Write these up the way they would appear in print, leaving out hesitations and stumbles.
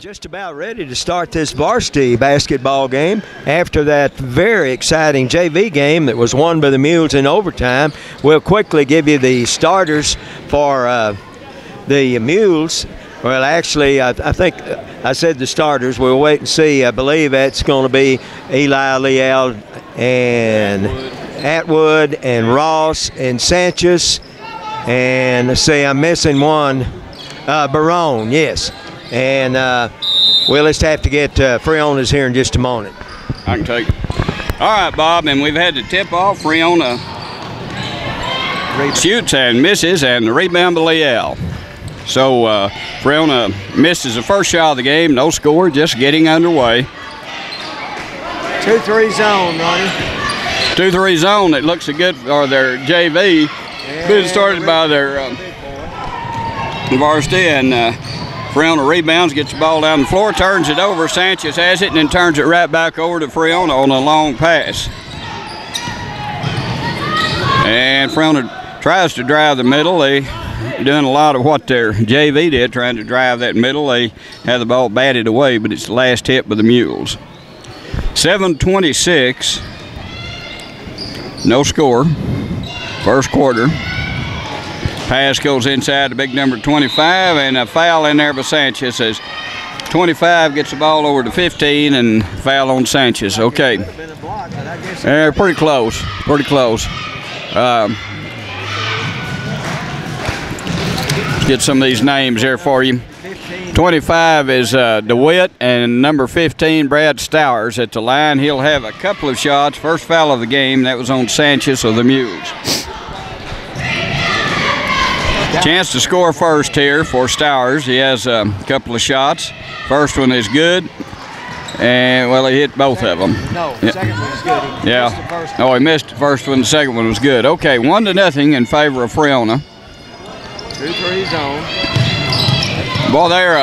Just about ready to start this varsity basketball game after that very exciting JV game that was won by the Mules in overtime. We'll quickly give you the starters for the Mules. Well, actually, I think I said the starters. We'll wait and see. I believe that's going to be Eli Leal and Atwood and Ross and Sanchez. And let's see, I'm missing one. Barone, yes. And we'll just have to get Friona's here in just a moment. I can take it. All right, Bob, and we've had the tip-off. Friona shoots and misses, and the rebound by Leal. So Friona misses the first shot of the game. No score, just getting underway. 2-3 zone, Ronnie. 2-3 zone. It looks good for their JV. Good started by their varsity, and Friona rebounds, gets the ball down the floor, turns it over. Sanchez has it, and then turns it right back over to Friona on a long pass. And Friona tries to drive the middle. They doing a lot of what their JV did, trying to drive that middle. They had the ball batted away, but it's the last hit by the Mules. 7:26, no score, first quarter. Pass goes inside the big number 25, and a foul in there by Sanchez as 25 gets the ball over to 15, and foul on Sanchez. Okay. Pretty close, pretty close. Get some of these names here for you. 25 is DeWitt, and number 15, Brad Stowers at the line. He'll have a couple of shots. First foul of the game, that was on Sanchez of the Mules. Chance to score first here for Stowers. He has a couple of shots. First one is good, and well, he hit both of them. No, the second one was good. Yeah. Oh, he missed the first one. The second one was good. Okay, 1-0 in favor of Friona. 2-3 zone. Boy, they're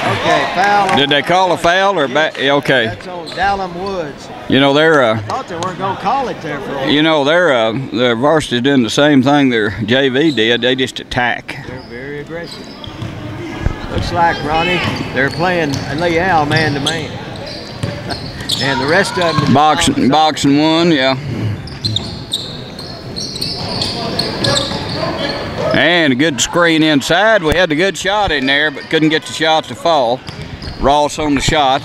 okay, foul. Did they call a foul or back? Okay. That's on Dallum Woods. You know, they're I thought they weren't going to call it there for a while. You know, their varsity doing the same thing their JV did. They just attack. They're very aggressive. Looks like, Ronnie, they're playing Leal man to man. And the rest of them boxing one, yeah. And a good screen inside. We had a good shot in there, but couldn't get the shot to fall. Ross on the shot.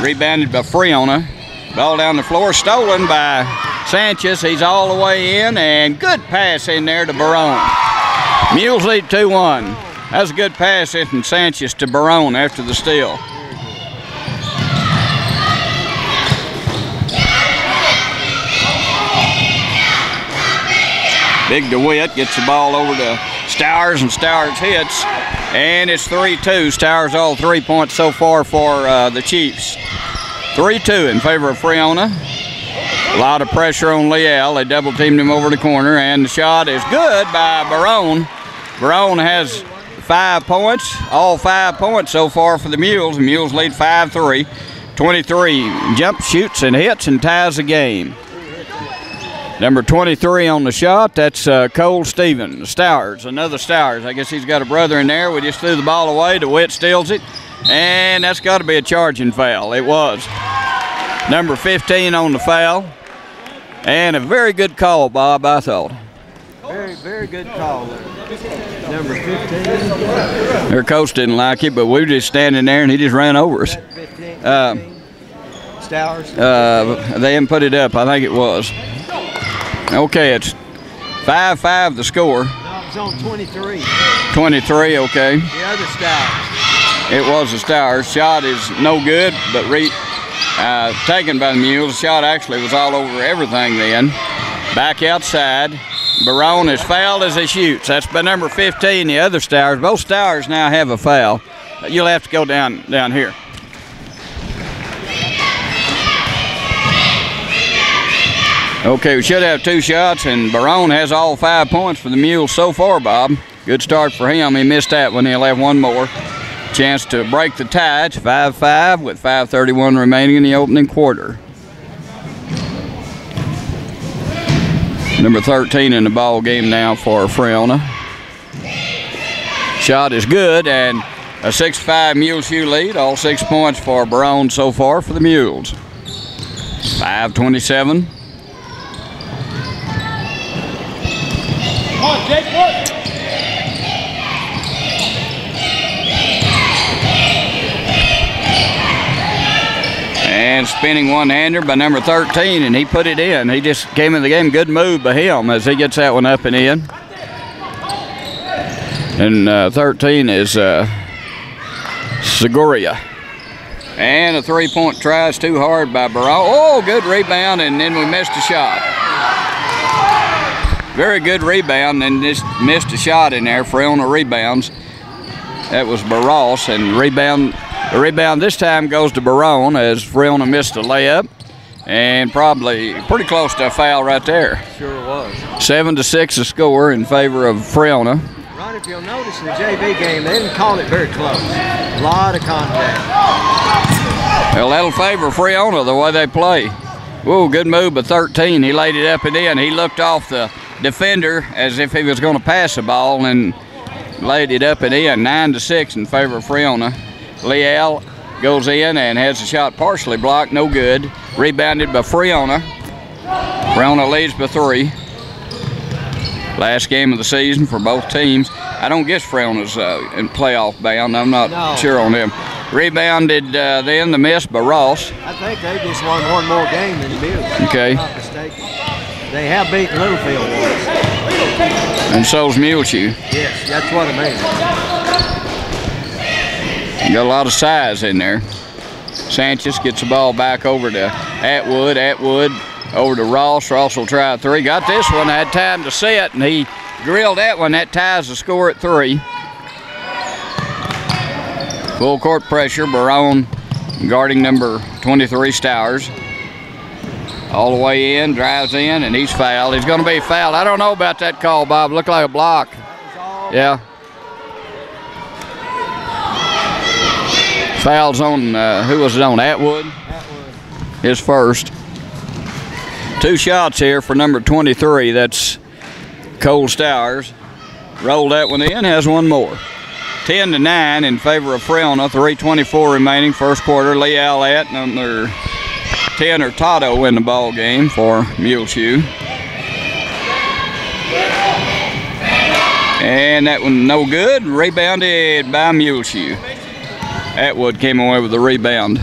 Rebounded by Friona. Ball down the floor, stolen by Sanchez. He's all the way in, and good pass in there to Barone. Mules lead 2-1. That was a good pass in from Sanchez to Barone after the steal. Big DeWitt gets the ball over to Stowers, and Stowers hits, and it's 3-2. Stowers all 3 points so far for the Chiefs. 3-2 in favor of Friona. A lot of pressure on Leal. They double teamed him over the corner, and the shot is good by Barone. Barone has 5 points, all 5 points so far for the Mules. The Mules lead 5-3. 23 jump, shoots, and hits, and ties the game. Number 23 on the shot, that's Cole Stevens. Stowers, another Stowers. I guess he's got a brother in there. We just threw the ball away. DeWitt steals it, and that's got to be a charging foul. It was. Number 15 on the foul, and a very good call, Bob, I thought. Very, very good call there. Number 15. Their coach didn't like it, but we were just standing there, and he just ran over us. 15. Stowers? They haven't put it up. I think it was. Okay, it's 5-5 the score. No, it was on 23. 23, okay. The other Stowers. It was the Stowers. Shot is no good, but taken by the Mules. The shot actually was all over everything then. Back outside. Barone is fouled as he shoots. That's by number 15, the other Stowers. Both Stowers now have a foul. You'll have to go down here. Okay, we should have 2 shots, and Barone has all 5 points for the Mules so far, Bob. Good start for him. He missed that one. He'll have one more. Chance to break the tie. It's 5-5 with 5:31 remaining in the opening quarter. Number 13 in the ball game now for Friona. Shot is good, and A 6-5 Muleshoe lead. All 6 points for Barrett so far for the Mules. 5:27. Come on, Jake, work. And spinning one-hander by number 13, and he put it in. He just came in the game. Good move by him as he gets that one up and in. And 13 is Seguria. And a 3-point try is too hard by Barrett. Oh, good rebound, and then we missed a shot. Very good rebound, and just missed a shot in there. Friona rebounds. That was Barrett, and the rebound this time goes to Barrett as Friona missed a layup. And probably pretty close to a foul right there. Sure was. 7-6 the score in favor of Friona. Ronnie, if you'll notice in the JV game, they didn't call it very close. A lot of contact. Well, that'll favor Friona the way they play. Whoa, good move by 13. He laid it up and in. He looked off the defender as if he was going to pass the ball and laid it up and in. 9-6 in favor of Friona. Leal goes in and has the shot partially blocked. No good. Rebounded by Friona. Friona leads by 3. Last game of the season for both teams. I don't guess Friona's in playoff bound. I'm not sure on them. Rebounded then the miss by Ross. I think they just won one more game than the Mules. Okay. If I'm not mistaken. They have beaten Littlefield once. And so's Muleshoe. Yes, that's what I mean. Got a lot of size in there. Sanchez gets the ball back over to Atwood. Atwood over to Ross. Ross will try a 3. Got this one. Had time to set, and he drilled that one. That ties the score at 3. Full court pressure. Barrett guarding number 23, Stowers. All the way in, drives in, and he's fouled. He's going to be fouled. I don't know about that call, Bob. Looked like a block. Yeah. Fouls on, who was it on? Atwood? Atwood. His first. 2 shots here for number 23. That's Cole Stowers. Rolled that one in, has one more. 10-9 in favor of Friona. 3:24 remaining, first quarter. Leal at number 10 or Toto in the ball game for Muleshoe. And that one no good. Rebounded by Muleshoe. Atwood came away with the rebound.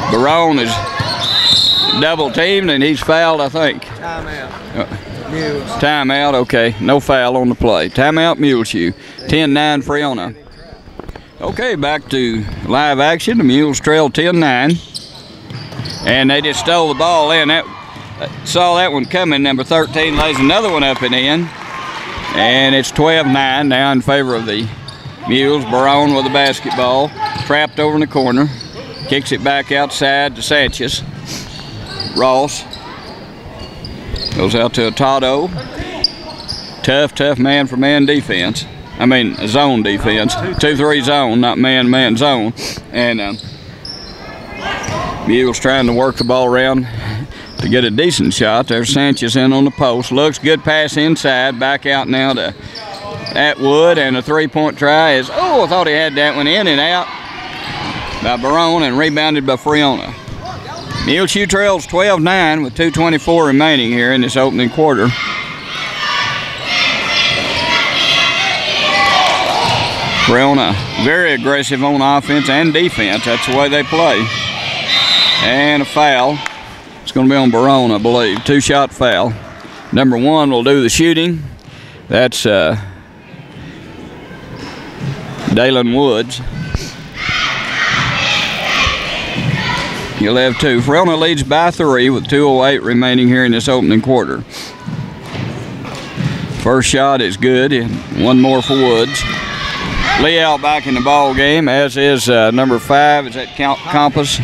Barrett is double teamed and he's fouled, I think. Timeout. Mules. Timeout, okay. No foul on the play. Timeout, Muleshoe. 10-9 Friona. Okay, back to live action. The Mules trail 10-9. And they just stole the ball in. Saw that one coming. Number 13 lays another one up and in. And it's 12-9 now in favor of the Mules. Barrett with the basketball. Trapped over in the corner. Kicks it back outside to Sanchez. Ross goes out to a Toto. Tough man-for-man defense. I mean, zone defense. 2-3 zone, not man-man zone. And Mules trying to work the ball around to get a decent shot. There's Sanchez in on the post. Looks good pass inside. Back out now to Atwood, and a 3-point try is, I thought he had that one in and out by Barrett and rebounded by Friona. Muleshoe trails 12-9 with 2:24 remaining here in this opening quarter. Friona very aggressive on offense and defense. That's the way they play. And a foul. It's going to be on Barrett, I believe. 2-shot foul. Number 1 will do the shooting. That's Dalen Woods. He'll have 2. Friona leads by 3 with 2:08 remaining here in this opening quarter. First shot is good, and one more for Woods. Leal back in the ball game, as is number 5, is that Compass,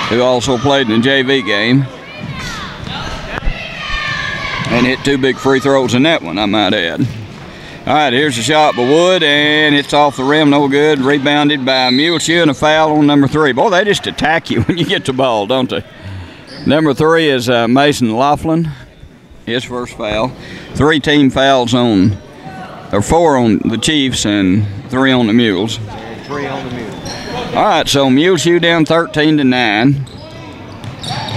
who also played in the JV game. And hit 2 big free throws in that one, I might add. All right, here's the shot by Wood, and it's off the rim, no good. Rebounded by Muleshoe, and a foul on number 3. Boy, they just attack you when you get the ball, don't they? Number 3 is Mason Laughlin, his first foul. 3 team fouls on or 4 on the Chiefs and 3 on the Mules. And 3 on the Mules. All right, so Muleshoe down 13-9.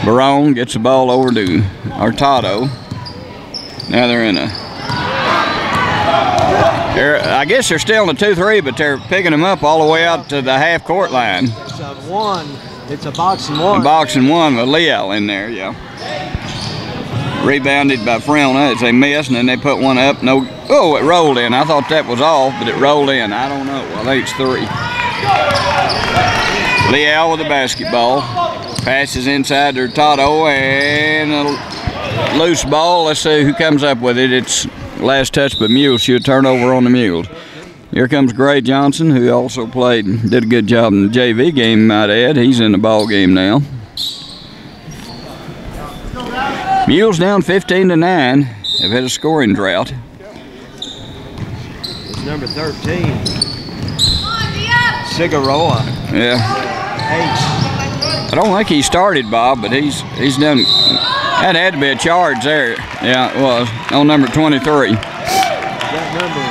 Barone gets the ball over to Hurtado. Now they're in a. I guess they're still in a 2-3, but they're picking them up all the way out to the half-court line. It's a 1. It's a box and 1. A box and 1 with Leal in there, yeah. Rebounded by Friona as they missed, and then they put one up. No, oh, it rolled in. I thought that was off, but it rolled in. I don't know. I think it's 3. Leal with the basketball. Passes inside to Hurtado, and a loose ball. Let's see who comes up with it. It's last touch, but Muleshoe turnover on the Mules. Here comes Gray Johnson, who also did a good job in the JV game, might add. He's in the ball game now. Mules down 15-9. They've had a scoring drought. It's number 13. Cigaroa. Yeah. I don't think he started, Bob, but he's done. That had to be a charge there. Yeah, it was on number 23. That number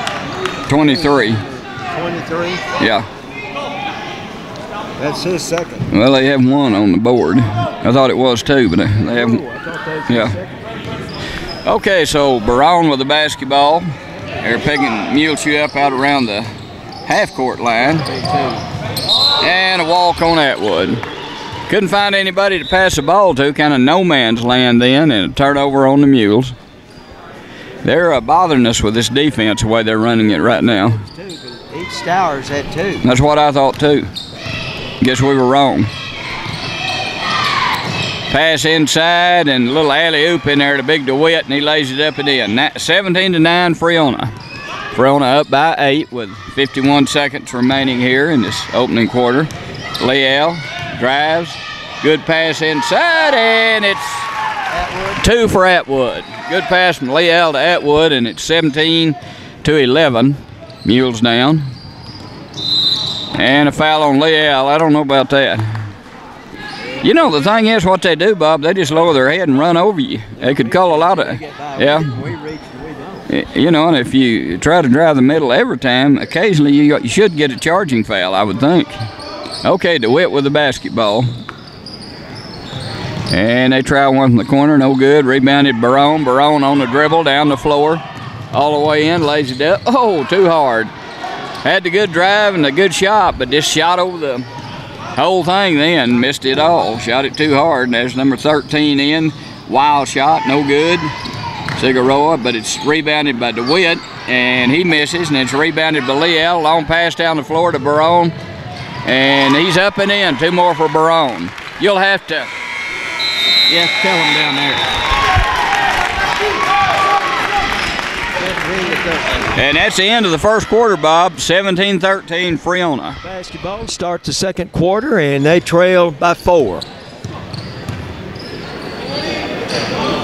23. 23. Yeah. That's his second. Well, they have 1 on the board. I thought it was 2, but they have. Yeah. Okay, so Barone with the basketball. They're picking Muleshoe up out around the half-court line. And a walk on Atwood. Couldn't find anybody to pass the ball to. Kind of no man's land then, and a turnover on the Mules. They're bothering us with this defense the way they're running it right now. Each Stowers had 2. That's what I thought too. Guess we were wrong. Pass inside and a little alley-oop in there to Big DeWitt, and he lays it up and in. 17-9 Friona. Friona up by 8 with 51 seconds remaining here in this opening quarter. Leal drives, good pass inside, and it's Atwood. 2 for Atwood. Good pass from Leal to Atwood, and it's 17-11. Mules down. And a foul on Leal. I don't know about that. You know, the thing is what they do, Bob, they just lower their head and run over you. They could call a lot of, yeah. You know, and if you try to drive the middle every time, occasionally you should get a charging foul, I would think. Okay, DeWitt with the basketball. And they try one from the corner, no good. Rebounded Barone. Barone on the dribble, down the floor. All the way in, lays it up. Oh, too hard. Had the good drive and the good shot, but just shot over the whole thing then. Missed it all. Shot it too hard. And there's number 13 in. Wild shot, no good. Cigaroa, but it's rebounded by DeWitt, and he misses, and it's rebounded by Leal. Long pass down the floor to Barone, and he's up and in. 2 more for Barone. You'll have to, tell him down there. And that's the end of the first quarter, Bob. 17-13 Friona. Basketball starts the second quarter, and they trail by 4.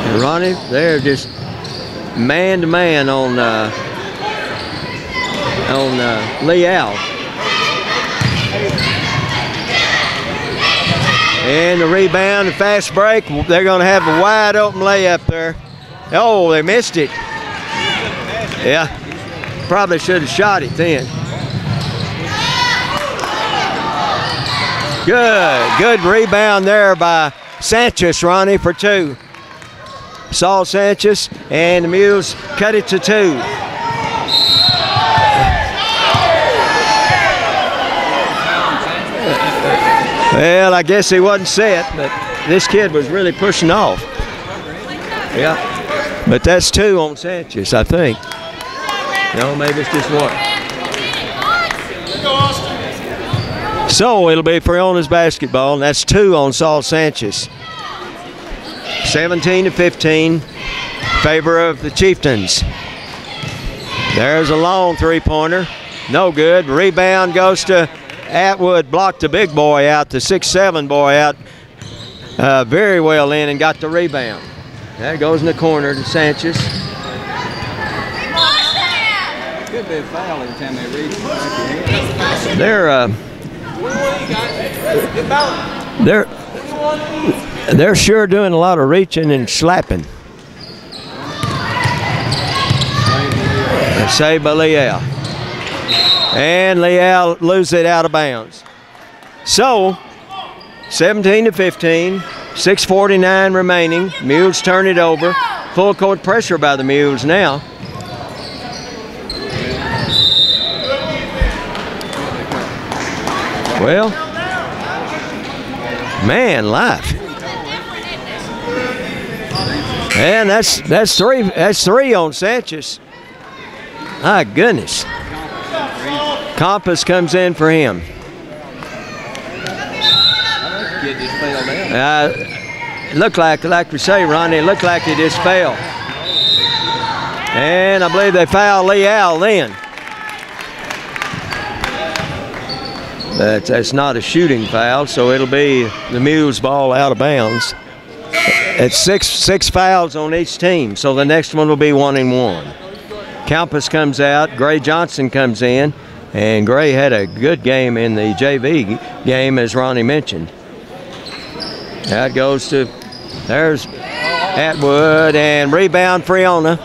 And Ronnie, they're just man-to-man on Leal. And the rebound, the fast break. They're going to have a wide open layup there. Oh, they missed it. Yeah, probably should have shot it then. Good rebound there by Sanchez, Ronnie, for 2. Saul Sanchez, and the Mules cut it to 2. Well, I guess he wasn't set, but this kid was really pushing off. Yeah, but that's 2 on Sanchez, I think. No, maybe it's just 1. So it'll be Friona's basketball, and that's 2 on Saul Sanchez. 17-15, favor of the Chieftains. There's a long 3-pointer, no good. Rebound goes to Atwood, blocked the big boy out, the 6'7" boy out very well in and got the rebound. That goes in the corner to Sanchez. Could be a foul every time they reach. They're sure doing a lot of reaching and slapping. Saved by Leal. And Leal loses it out of bounds. So, 17-15, 6:49 remaining. Mules turn it over. Full court pressure by the Mules now. Well, man, life. And that's three on Sanchez. My goodness. Compass comes in for him. Looked like we say, Ronnie, it looked like he just fell. And I believe they fouled Leal then. But that's not a shooting foul, so it'll be the Mules ball out of bounds. It's six fouls on each team, so the next one will be 1-1. Campus comes out, Gray Johnson comes in, and Gray had a good game in the JV game, as Ronnie mentioned. That goes to, there's Atwood, and rebound Friona.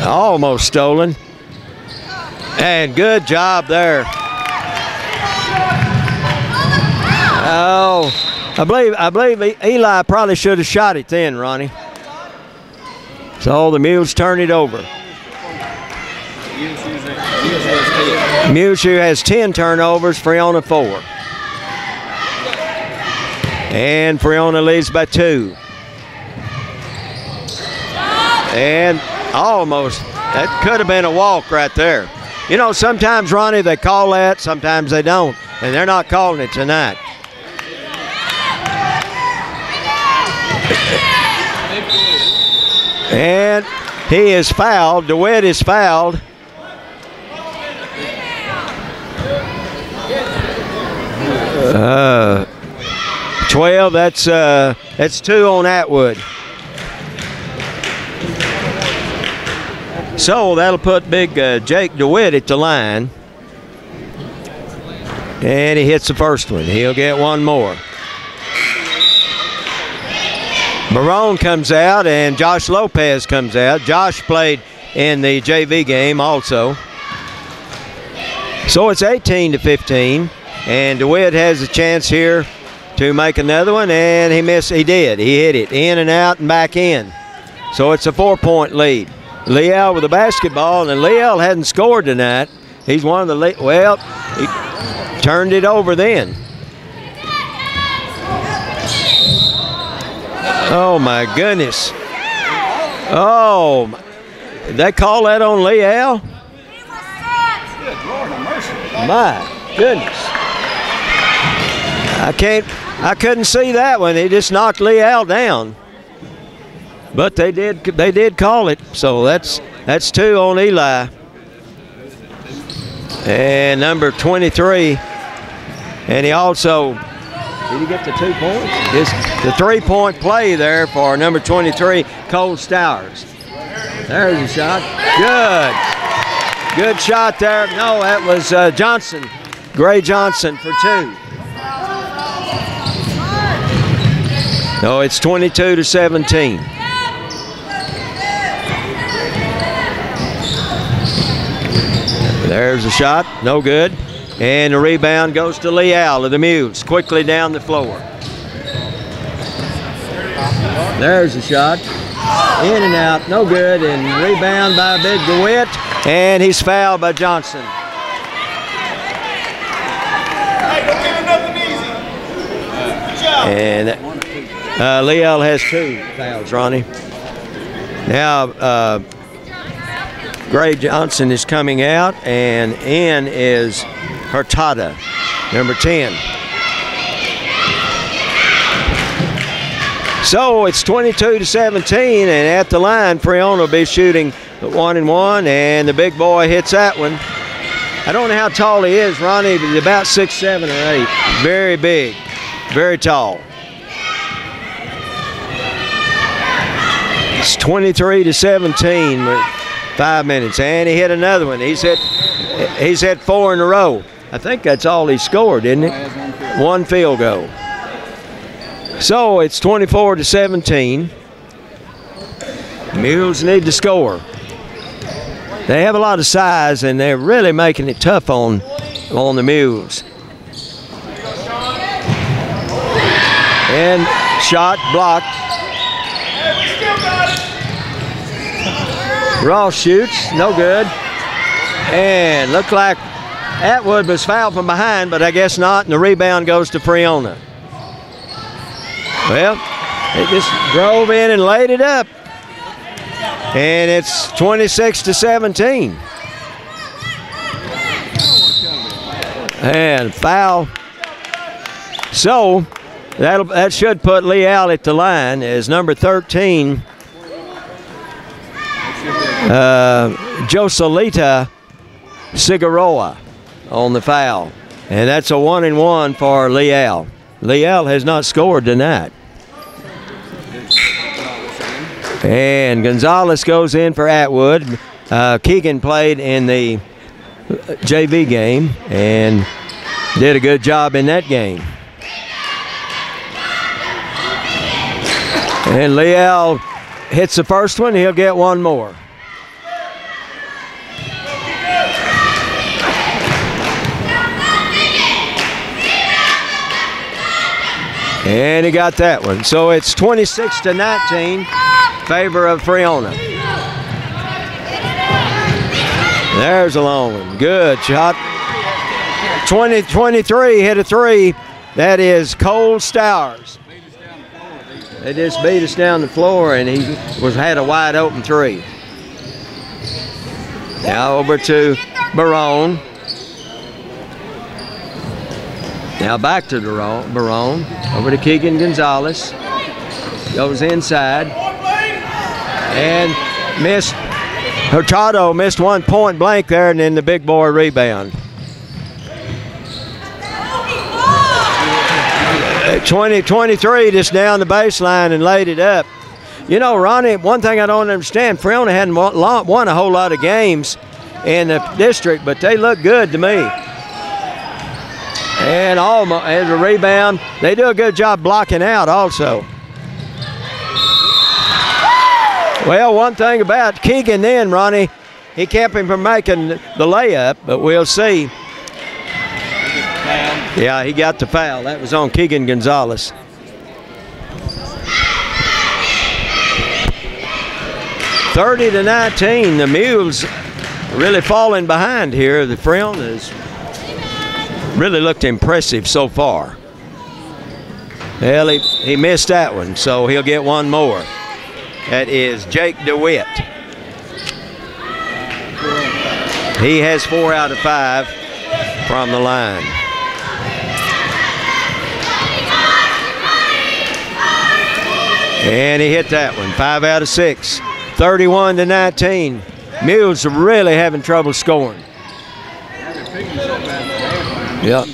Almost stolen. And good job there. Oh, I believe Eli probably should have shot it then, Ronnie. So the Mules turn it over. Muleshoe has 10 turnovers, Friona 4. And Friona leads by 2. And almost, that could have been a walk right there. You know, sometimes, Ronnie, they call that, sometimes they don't. And they're not calling it tonight. And he is fouled. DeWitt is fouled. Uh, 12. That's 2 on Atwood. So that'll put big Jake DeWitt at the line. And he hits the first one. He'll get one more. Barone comes out and Josh Lopez comes out. Josh played in the JV game also. So it's 18-15. And DeWitt has a chance here to make another one, and he missed. He did. He hit it in and out and back in. So it's a 4-point lead. Leal with the basketball, and Leal hadn't scored tonight. He's one of the lead. Well, he turned it over then. Oh my goodness. Oh, did they call that on Leal? My goodness. I couldn't see that one. He just knocked Leal down. But they did call it. So that's 2 on Eli. And number 23. And he also, did he get the 2 points? The 3-point play there for number 23, Cole Stowers. There's a shot. Good shot there. No, that was Johnson. Gray Johnson for 2. No, it's 22-17. There's a shot, no good. And the rebound goes to Leal of the Mules, quickly down the floor. There's a shot, in and out, no good. And rebound by Big DeWitt, and he's fouled by Johnson. And Leal has 2 fouls, Ronnie. Now, Gray Johnson is coming out, and in is Hurtado, number 10. So it's 22-17, and at the line, Friona will be shooting 1-1, and the big boy hits that one. I don't know how tall he is, Ronnie, but he's about 6'7" or 8. Very big, very tall. It's 23-17 with 5 minutes, and he hit another one. He's hit 4 in a row. I think that's all he scored, isn't it? 1 field goal. So it's 24-17. Mules need to score. They have a lot of size, and they're really making it tough on the Mules. And shot blocked. Ross shoots, no good. And looked like Atwood was fouled from behind, but I guess not, and the rebound goes to Friona. Well, they just drove in and laid it up. And it's 26-17. And foul. So that should put Leal at the line as number 13, Joselita Cigaroa on the foul. And that's a 1-and-1 for Leal. Leal has not scored tonight. And Gonzalez goes in for Atwood. Keegan played in the JV game and did a good job in that game. And Leal hits the first one. He'll get one more. And he got that one. So it's 26-19, favor of Friona. There's a long one. Good shot. 20-23 hit a three. That is Cole Stowers. They just beat us down the floor, and he had a wide open three. Now over to Barone. Now back to Barone. Over to Keegan Gonzalez. Goes inside. And missed. Hurtado missed one point blank there, and then the big boy rebound. 20-23 just down the baseline and laid it up. You know, Ronnie, one thing I don't understand, Friona hadn't won a whole lot of games in the district, but they look good to me. And almost as a rebound, they do a good job blocking out also. Well, one thing about Keegan then, Ronnie, he kept him from making the layup, but we'll see. Yeah, he got the foul. That was on Keegan Gonzalez. (30-19). The Mules really falling behind here. The Friona's really looked impressive so far. Well, he missed that one, so he'll get one more. That is Jake DeWitt. He has 4 out of 5 from the line. And he hit that one, 5 out of 6. 31-19. Mules are really having trouble scoring. Yep.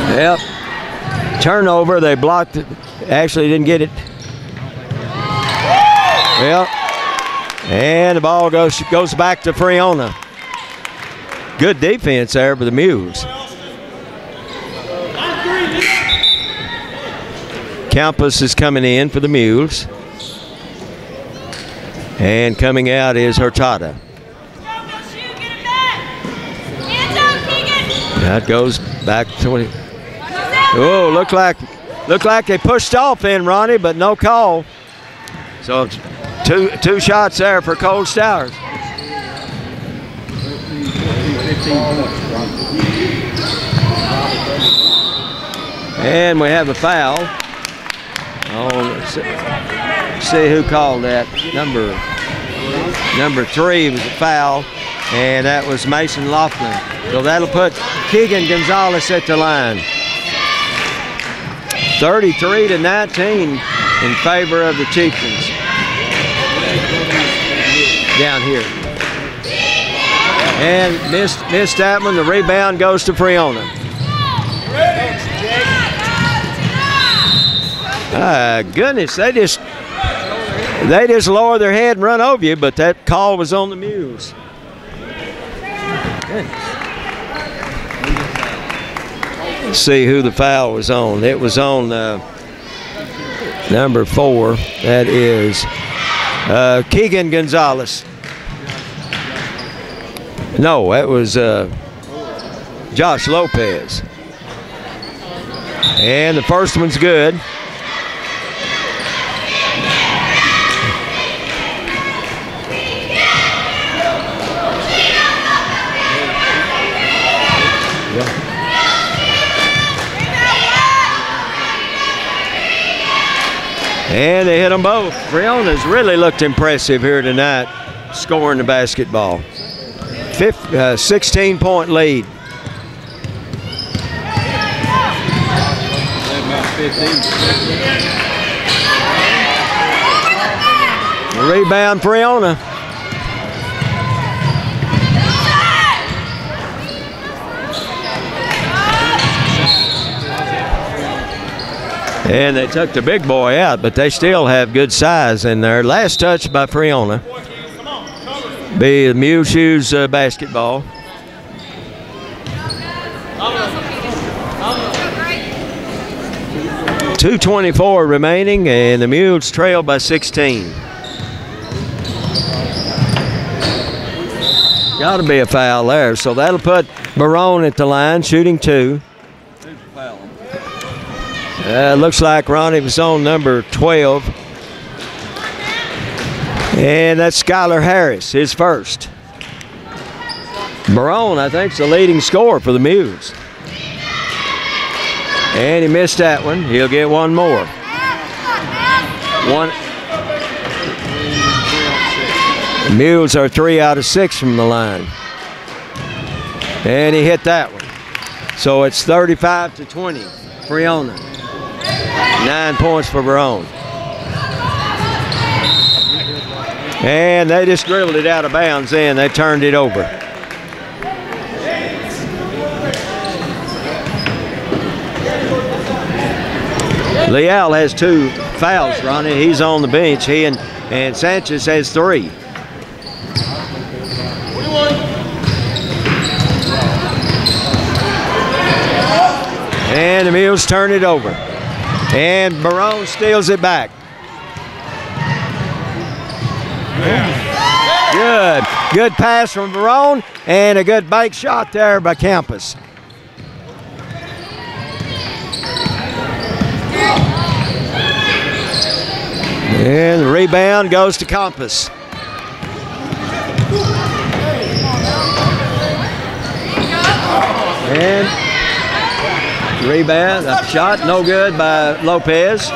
Yep. Turnover, they blocked it. Actually didn't get it. Well, and the ball goes back to Friona. Good defense there for the Mules. Campus is coming in for the Mules. And coming out is Hurtado. That goes back to 20. Oh, looked like they pushed off in, Ronnie, but no call. So it's two shots there for Cole Stowers. And we have a foul. Oh, let's see who called that. Number 3 was a foul, and that was Mason Laughlin. So that'll put Keegan Gonzalez at the line. 33-19 in favor of the Chieftains. Down here. And missed that one. The rebound goes to Friona. Goodness, they just lower their head and run over you, but that call was on the Mules. Goodness. See who the foul was on. It was on number 4. That is Keegan Gonzalez. No, that was Josh Lopez. And the first one's good. And they hit them both. Friona's really looked impressive here tonight, scoring the basketball. 16-point lead. Rebound, Friona. And they took the big boy out, but they still have good size in there. Last touch by Friona. Be the Muleshoe's basketball. .224 remaining, and the Mules trail by 16. Got to be a foul there, so that'll put Barone at the line, shooting 2. Looks like Ronnie was on number 12. And that's Skylar Harris, his first. Barone, I think, is the leading scorer for the Mules. And he missed that one. He'll get one more. The Mules are 3 out of 6 from the line. And he hit that one. So it's 35-20. Friona. 9 points for Barone. And they just dribbled it out of bounds then. They turned it over. Leal has 2 fouls, Ronnie. He's on the bench. He and Sanchez has 3. And the Mules turn it over. And Barone steals it back. Good pass from Barone, and a good bank shot there by Campus. And the rebound goes to Campus. And rebound, a shot, no good by Lopez.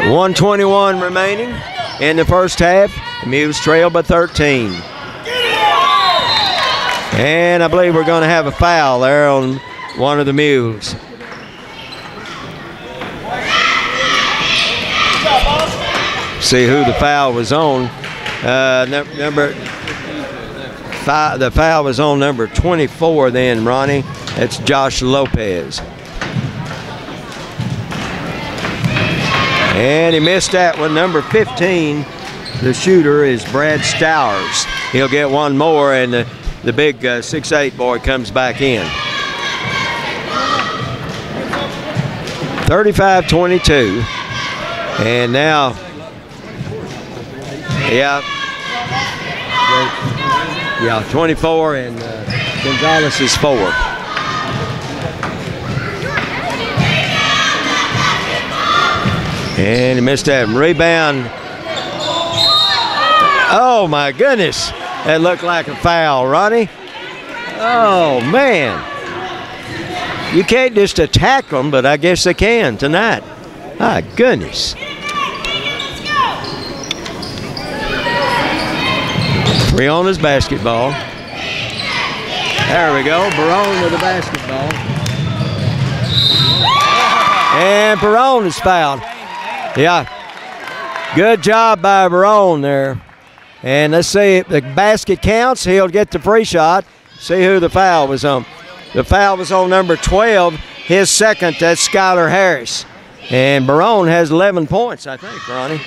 1:21 remaining in the first half. The Mules trail by 13. And I believe we're going to have a foul there on one of the Mules. See who the foul was on. The foul was on number 24 then, Ronnie. That's Josh Lopez. And he missed that one. Number 15, the shooter, is Brad Stowers. He'll get one more, and the big 6'8" boy comes back in. 35-22. And now, yeah, 24, and Gonzalez is 4. And he missed that rebound. Oh my goodness, that looked like a foul, Ronnie. Oh man, you can't just attack them, but I guess they can tonight. My goodness. Friona's basketball. There we go, Barone with the basketball. And Barone is fouled. Yeah, good job by Barone there. And let's see if the basket counts, he'll get the free shot. See who the foul was on. The foul was on number 12, his second, that's Skylar Harris. And Barone has 11 points, I think, Ronnie.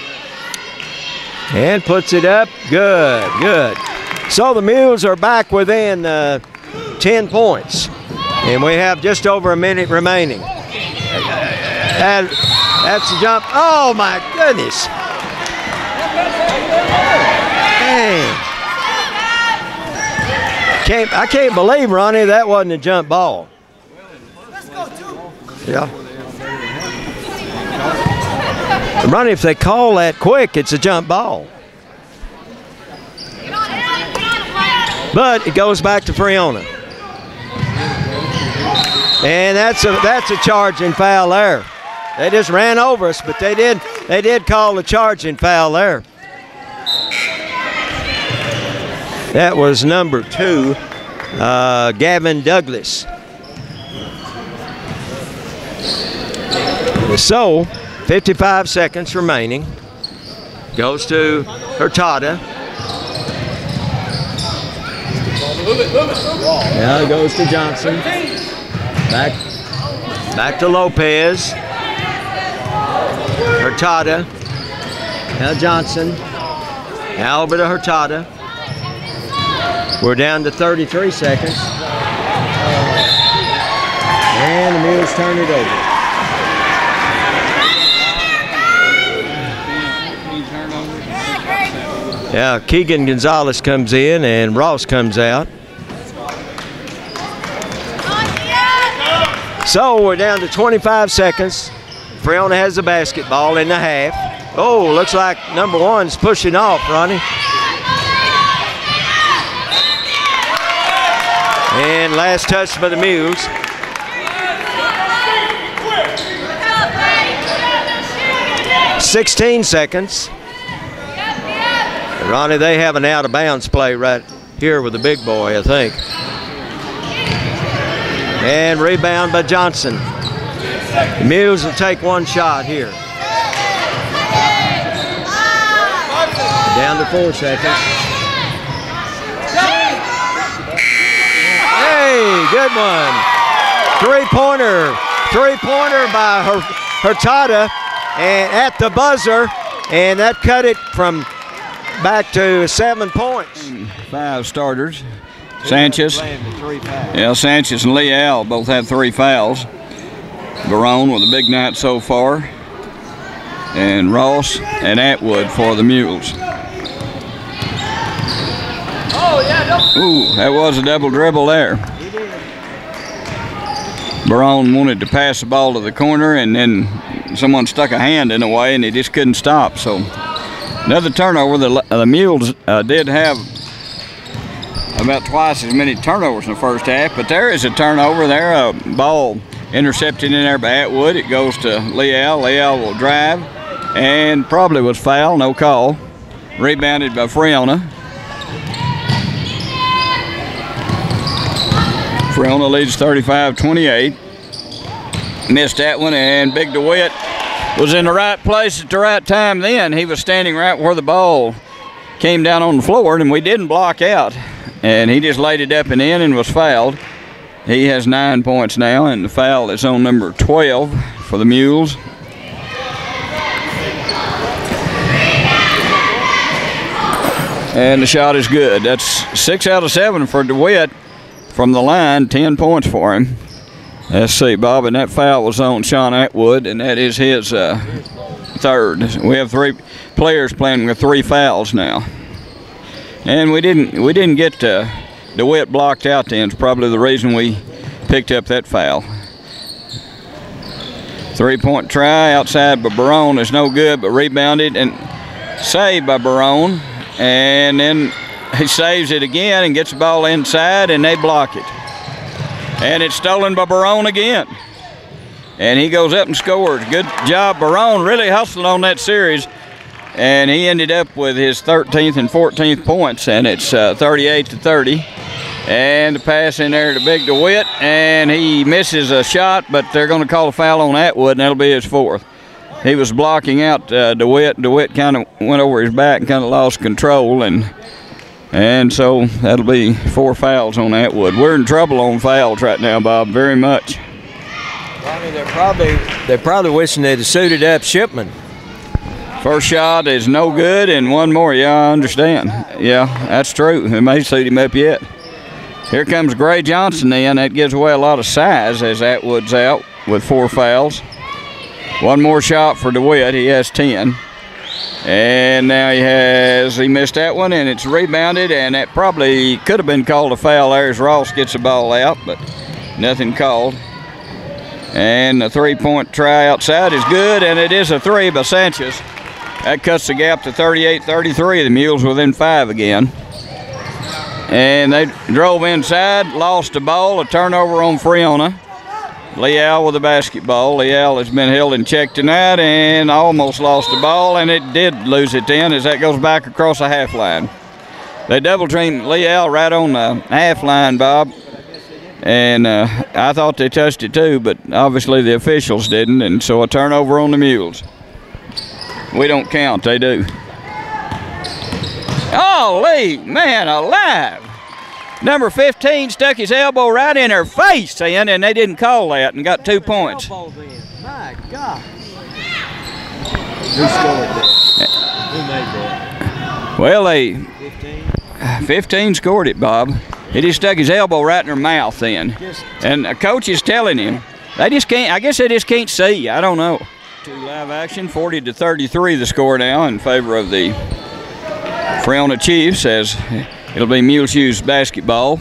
And puts it up, good. So the Mules are back within 10 points. And we have just over a minute remaining. That's the jump. Oh my goodness. Dang. I can't believe, Ronnie, that wasn't a jump ball. Yeah. Ronnie, if they call that quick, it's a jump ball. But it goes back to Friona. And that's a charging foul there. They just ran over us, but they did call the charging foul there. That was number 2, Gavin Douglas. So, 55 seconds remaining. Goes to Hurtado. Now it goes to Johnson. Back to Lopez. Hurtado. Now Johnson. Now over to Hurtado. We're down to 33 seconds. And the Mules turn it over. Yeah, Keegan Gonzalez comes in and Ross comes out. So we're down to 25 seconds. Friona has the basketball in the half. Oh, looks like number 1's pushing off, Ronnie. And last touch by the Mules. "16 seconds. Ronnie, they have an out-of-bounds play right here with the big boy, I think. And rebound by Johnson. The Mules will take one shot here. Down to 4 seconds. Hey, good one. Three-pointer by Hurtado, and at the buzzer, and that cut it from back to 7 points. 5 starters. Sanchez. Yeah, Sanchez and Leal both have 3 fouls. Barone with a big night so far. And Ross and Atwood for the Mules. Ooh, that was a double dribble there. Barone wanted to pass the ball to the corner, and then someone stuck a hand in the way, and he just couldn't stop. So another turnover. The Mules did have about twice as many turnovers in the first half, but there is a turnover there. A ball intercepted in there by Atwood. It goes to Leal. Leal will drive and probably was foul, no call. Rebounded by Friona. Friona leads 35-28. Missed that one, and Big DeWitt was in the right place at the right time then. He was standing right where the ball came down on the floor, and we didn't block out. And he just laid it up and in and was fouled. He has 9 points now, and the foul is on number 12 for the Mules. And the shot is good. That's 6 out of 7 for DeWitt from the line, 10 points for him. Let's see, Bob, and that foul was on Sean Atwood, and that is his 3rd. We have 3 players playing with 3 fouls now. And we didn't get DeWitt blocked out then. It's probably the reason we picked up that foul. 3-point try outside by Barone is no good, but rebounded and saved by Barone. And then he saves it again and gets the ball inside, and they block it. And it's stolen by Barone again. And he goes up and scores. Good job, Barone. Really hustled on that series. And he ended up with his 13th and 14th points, and it's 38-30. And the pass in there to Big DeWitt, and he misses a shot, but they're going to call a foul on Atwood, and that'll be his 4th. He was blocking out DeWitt. DeWitt kind of went over his back and kind of lost control, and so that'll be 4 fouls on Atwood. We're in trouble on fouls right now, Bob, very much. Ronnie, they're probably wishing they'd have suited up Shipman. First shot is no good, and one more. Yeah, I understand. Yeah, that's true. They may suit him up yet. Here comes Gray Johnson in. That gives away a lot of size as Atwood's out with 4 fouls. One more shot for DeWitt. He has 10. And now he missed that one, and it's rebounded, and that probably could have been called a foul there as Ross gets the ball out, but nothing called. And the 3-point try outside is good, and it is a 3 by Sanchez. That cuts the gap to 38-33. The Mules within 5 again. And they drove inside, lost the ball, a turnover on Friona. Leal with the basketball. Leal has been held in check tonight and almost lost the ball, and it did lose it then as that goes back across the half line. They double-teamed Leal right on the half line, Bob. And I thought they touched it too, but obviously the officials didn't, and so a turnover on the Mules. We don't count, they do. Holy man alive! Number 15 stuck his elbow right in her face, and they didn't call that and got 2 points. My God. Who scored that? Who made that? Well, 15 scored it, Bob. He just stuck his elbow right in her mouth then. And a coach is telling him. They just can't, I guess they just can't see. I don't know. To live action, 40-33 the score now in favor of the Friona Chiefs as it'll be Muleshoe's basketball.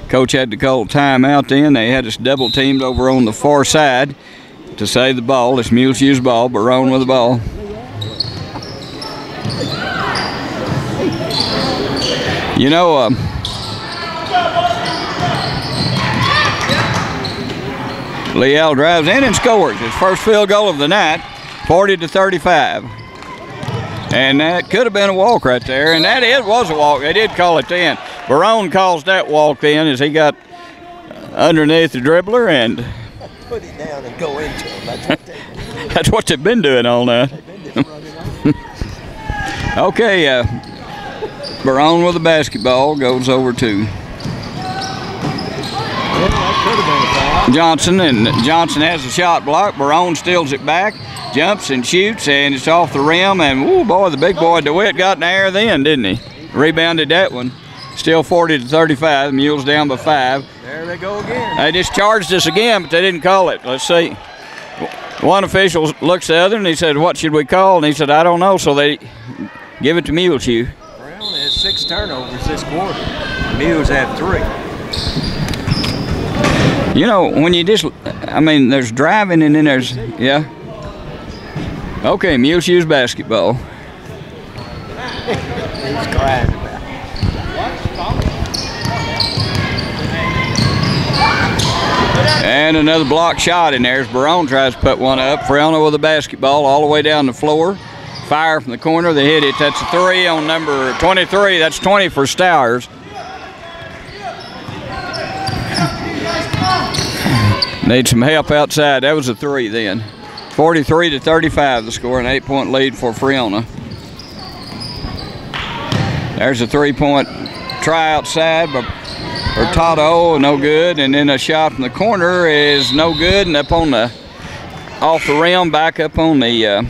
Coach had to call timeout then. They had us double teamed over on the far side to save the ball. It's Muleshoe's ball, Barrett with the ball. You know, Leal drives in and scores his first field goal of the night, 40-35. And that could have been a walk right there, and it was a walk. They did call it then. Barrett calls that walk then as he got underneath the dribbler and put it down and go into it. That's what they've been doing all night. Okay, Barrett with the basketball goes over to Johnson, and Johnson has a shot block. Barrett steals it back, jumps and shoots, and it's off the rim. And oh boy, the big boy DeWitt got in the air then, didn't he? Rebounded that one. Still 40-35. The Mules down by 5. There they go again. They just charged us again, but they didn't call it. Let's see. One official looks at the other and he said, "What should we call?" And he said, "I don't know." So they give it to Muleshoe. Brown has 6 turnovers this quarter. Mules have 3. You know, when you just, I mean, there's driving and then there's, yeah. Okay, Muleshoe's basketball. He's crying about it. And another block shot in there as Barrett tries to put one up. Friona with the basketball all the way down the floor. Fire from the corner, they hit it. That's a 3 on number 23. That's 20 for Stowers. Need some help outside. That was a 3 then. 43-35 the score, an 8-point lead for Friona. There's a 3-point try outside by Hurtado, no good, and then a shot from the corner is no good, and up on the off the rim, back up on the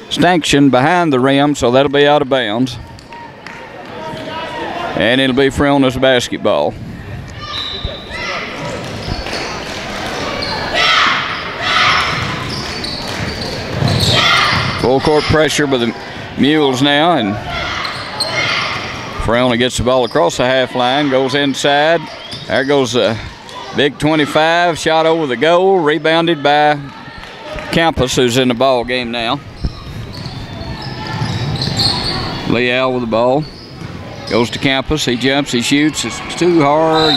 stanchion behind the rim, so that'll be out of bounds. And it'll be Friona's basketball. Full court pressure by the Mules now, and Friona gets the ball across the half line, goes inside. There goes the big 25, shot over the goal, rebounded by Campus, who's in the ball game now. Leal with the ball, goes to Campus, he jumps, he shoots, it's too hard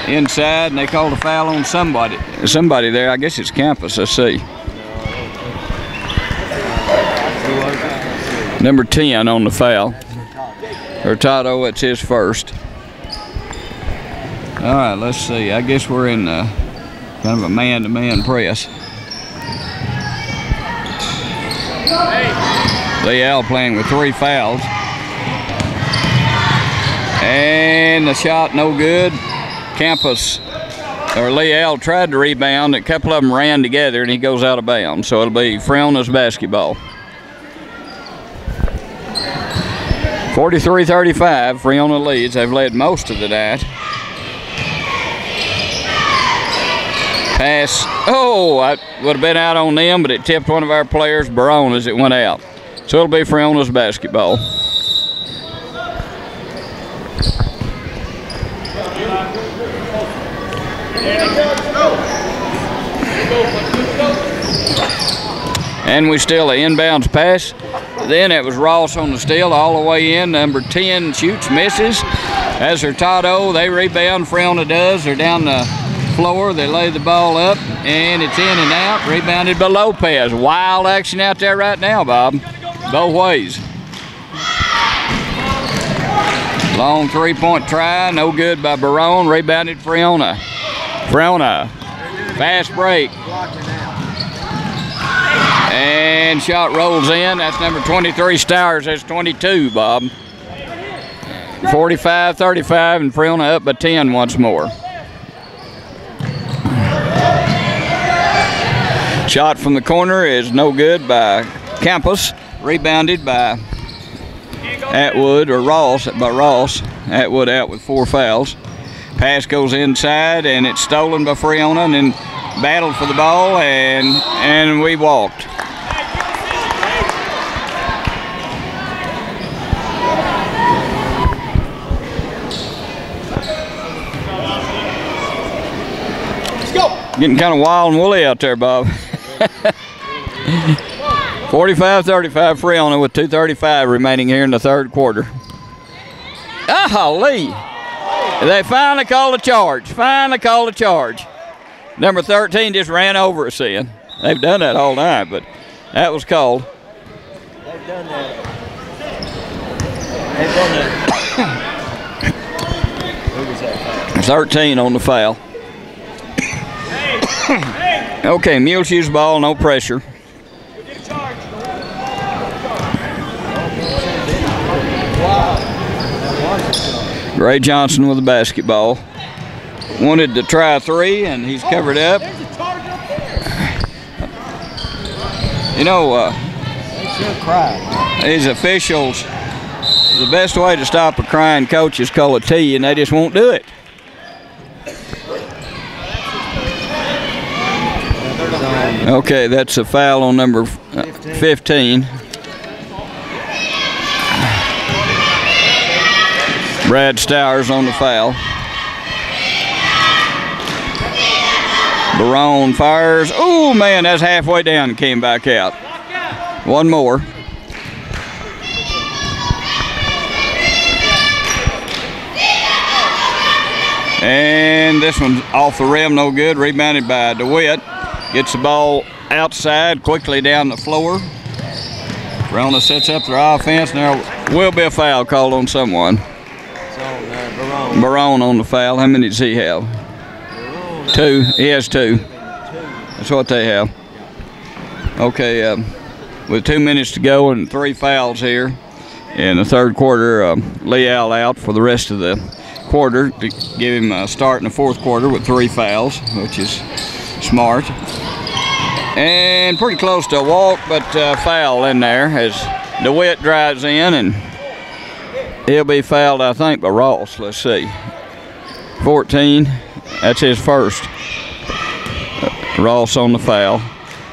inside, and they called a foul on somebody there. I guess it's Campus, let's see. Number 10 on the foul. Hurtado, it's his first. All right, let's see. I guess we're in kind of a man-to-man press. Leal playing with 3 fouls. And the shot no good. Campus, or Leal tried to rebound. A couple of them ran together and he goes out of bounds. So it'll be Friona's basketball. 43-35, Friona leads. They've led most of the night. Pass. Oh, I would have been out on them, but it tipped one of our players, Barrett, as it went out. So it'll be Friona's basketball. And we still an inbounds pass. Then it was Ross on the steal all the way in. Number 10 shoots, misses. As Hurtado, they rebound. Friona does. They're down the floor. They lay the ball up, and it's in and out. Rebounded by Lopez. Wild action out there right now, Bob. Both ways. Long three-point try. No good by Barrett. Rebounded Friona. Friona. Fast break. And shot rolls in. That's number 23, Stowers. That's 22, Bob. 45-35, and Friona up by 10 once more. Shot from the corner is no good by Campos. Rebounded by Atwood, or Ross, by Ross. Atwood out with 4 fouls. Pass goes inside, and it's stolen by Friona, and then battled for the ball, and we walked. Getting kind of wild and woolly out there, Bob. 45-35 Friona with 2:35 remaining here in the third quarter. Golly! They finally called a charge. Finally called a charge. Number 13 just ran over us, Ian. They've done that all night, but that was called. They've done that. They've done that. Who was that? 13 on the foul. Okay, Muleshoe's ball, no pressure. Gray Johnson with the basketball. Wanted to try a 3, and he's covered up. You know, these officials, the best way to stop a crying coach is call a T, and they just won't do it. Okay, that's a foul on number 15. Brad Stowers on the foul. Barrett fires. Oh, man, that's halfway down and came back out. One more. And this one's off the rim, no good. Rebounded by DeWitt. Gets the ball outside, quickly down the floor. Friona sets up their offense, and there will be a foul called on someone. Barrett on the foul. How many does he have? 2. He has 2. That's what they have. Okay, with 2 minutes to go and 3 fouls here in the third quarter, Leal out for the rest of the quarter to give him a start in the fourth quarter with 3 fouls, which is smart. And pretty close to a walk, but foul in there as DeWitt drives in, and he'll be fouled, I think, by Ross. Let's see. 14, that's his first. Ross on the foul.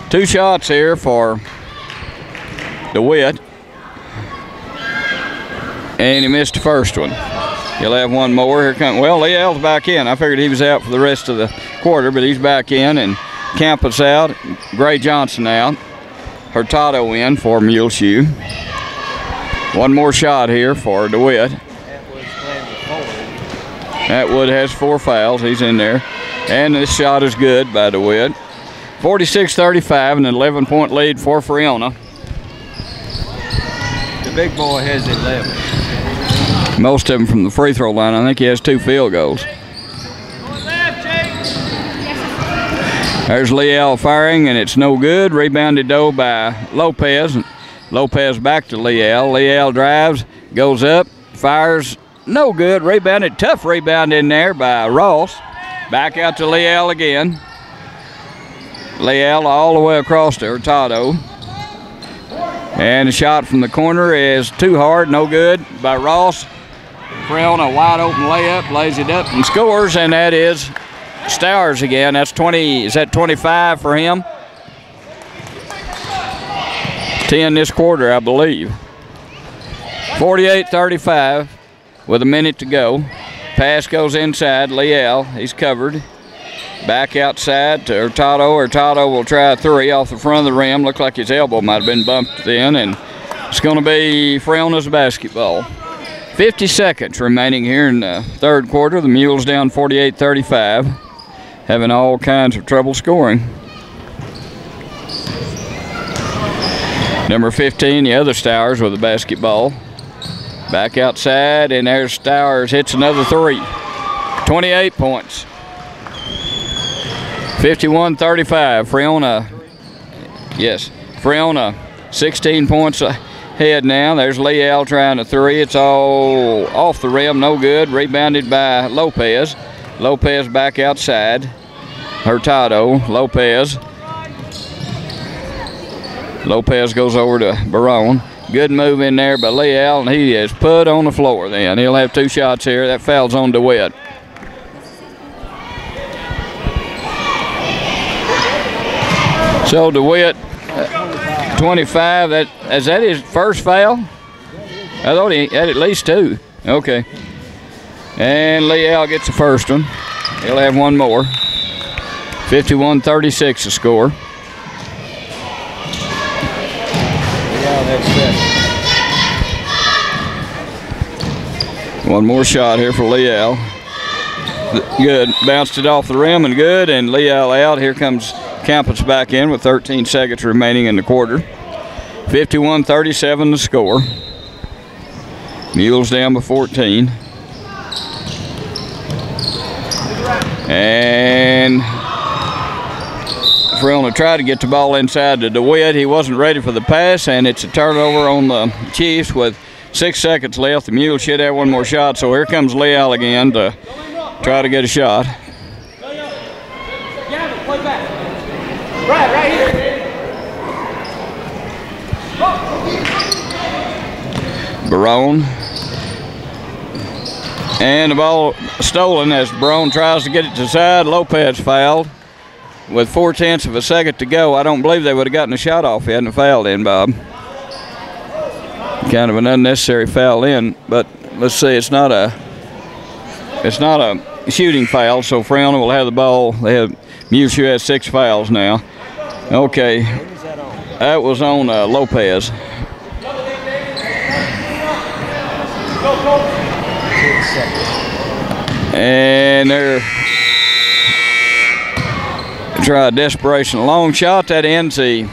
2 shots here for DeWitt. And he missed the first one. He'll have one more. Here comes, well, Leal's back in. I figured he was out for the rest of the quarter, but he's back in, and Campus out. Gray Johnson out. Hurtado in for Muleshoe. One more shot here for DeWitt. Atwood has 4 fouls. He's in there. And this shot is good by DeWitt. 46-35 and an 11-point lead for Friona. The big boy has 11. Most of them from the free throw line. I think he has 2 field goals. There's Leal firing, and it's no good. Rebounded though by Lopez. Lopez back to Leal. Leal drives, goes up, fires, no good. Rebounded, tough rebound in there by Ross. Back out to Leal again. Leal all the way across to Hurtado. And the shot from the corner is too hard, no good by Ross. Friona, wide open layup, lays it up and scores, and that is Stowers again. That's 20. Is that 25 for him? 10 this quarter, I believe. 48-35 with a minute to go. Pass goes inside. Leal, he's covered. Back outside to Hurtado. Hurtado will try a three off the front of the rim. Looked like his elbow might have been bumped then, and it's going to be Friona's basketball. 50 seconds remaining here in the third quarter. The Mules down 48-35, having all kinds of trouble scoring. Number 15, the other Stowers with the basketball. Back outside, and there's Stowers, hits another three. 28 points. 51-35, Friona. Yes, Friona, 16 points ahead now. There's Leal trying a three. It's all off the rim, no good. Rebounded by Lopez. Lopez back outside. Hurtado, Lopez. Lopez goes over to Barone. Good move in there by Leal, and he is put on the floor then. He'll have two shots here. That foul's on DeWitt. So DeWitt, 25. Is that his first foul? I thought he had at least two. Okay. And Leal gets the first one. He'll have one more. 51-36 the score. One more shot here for Leal. Good. Bounced it off the rim and good. And Leal out. Here comes Campus back in with 13 seconds remaining in the quarter. 51-37 the score. Mules down by 14. And Friona tried to get the ball inside to DeWitt. He wasn't ready for the pass, and it's a turnover on the Chiefs with 6 seconds left. The Mules should have one more shot, so here comes Leal again to try to get a shot. Right here. Barone. And the ball stolen as Barone tries to get it to the side. Lopez fouled with 4/10 of a second to go. I don't believe they would have gotten a shot off if he hadn't fouled in, Bob. Kind of an unnecessary foul in, but let's see, it's not a shooting foul, so Friona will have the ball. Muleshoe has 6 fouls now. Okay, that was on Lopez. And they're try a desperation long shot. That ends the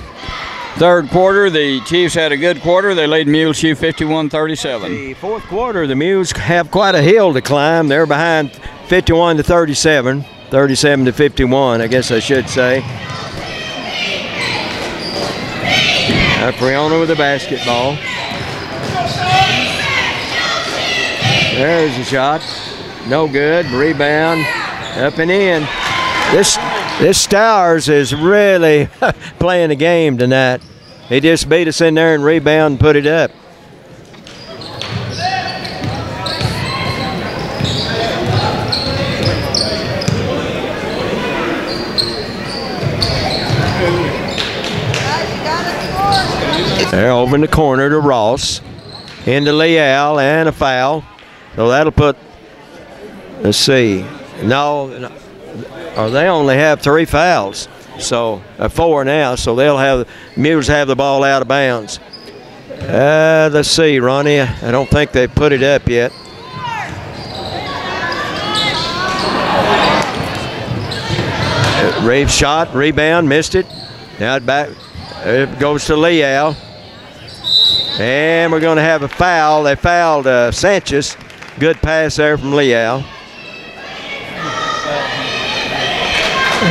third quarter. The Chiefs had a good quarter. They lead Muleshoe 51-37. The fourth quarter, the Mules have quite a hill to climb. They're behind 51-37, 37-51, I guess I should say. Friona with the basketball. There's a shot. No good. Rebound. Up and in. This Stowers is really playing the game tonight. He just beat us in there and rebound and put it up. They're over in the corner to Ross. Into Leal and a foul. So that'll put, let's see, no, or they only have 3 fouls. So 4 now, so they'll have, Mules have the ball out of bounds. Let's see, Ronnie, I don't think they put it up yet. Reeves shot, rebound, missed it. Now it back, it goes to Leal. And we're going to have a foul. They fouled Sanchez. Good pass there from Leal.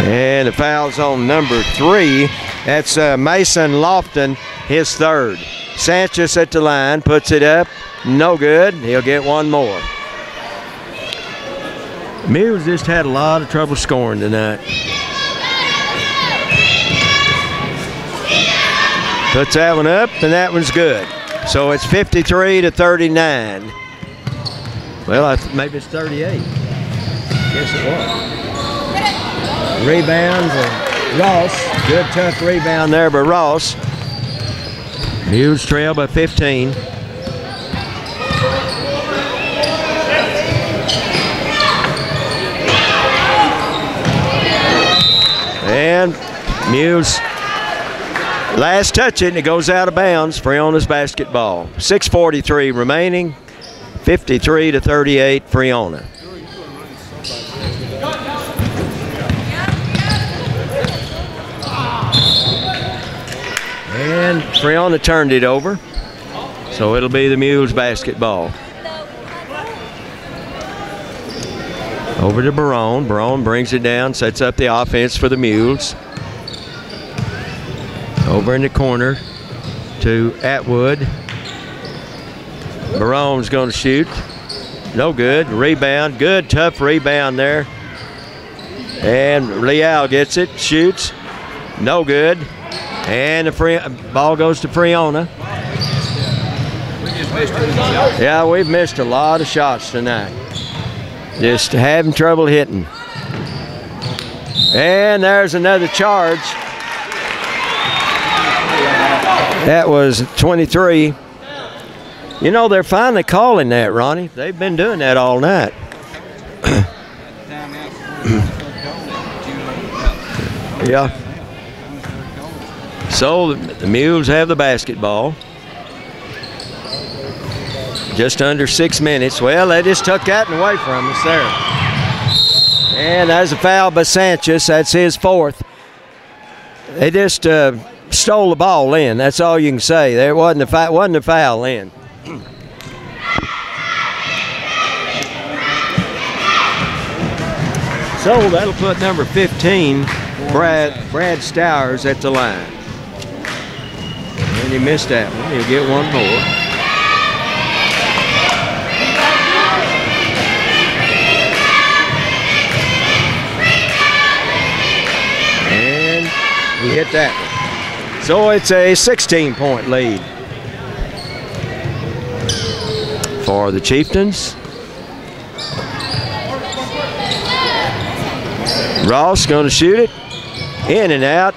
And the foul's on number 3. That's Mason Lofton, his 3rd. Sanchez at the line, puts it up. No good. He'll get one more. Mules just had a lot of trouble scoring tonight. Puts that one up, and that one's good. So it's 53-39. Well, maybe it's 38. Guess it was. Rebounds and Ross. Good tough rebound there by Ross. Mules trail by 15. And Mules last touch it and it goes out of bounds. Friona's basketball. 6:43 remaining. 53-38 Friona. And Friona turned it over. So it'll be the Mules basketball. Over to Barone. Barone brings it down, sets up the offense for the Mules. Over in the corner to Atwood. Barone's going to shoot. No good. Rebound. Good, tough rebound there. And Leal gets it. Shoots. No good. And the ball goes to Friona. Yeah, we've missed a lot of shots tonight. Just having trouble hitting. And there's another charge. That was 23. You know, they're finally calling that, Ronnie. They've been doing that all night. Yeah. So the Mules have the basketball. Just under 6 minutes. Well, they just took that away from us there. And there's a foul by Sanchez. That's his fourth. They just stole the ball in. That's all you can say. There wasn't a foul in. So that'll put number 15, Brad Stowers, at the line. And he missed that one. He'll get one more. And he hit that one. So it's a 16-point lead for the Chieftains. Ross going to shoot it. In and out.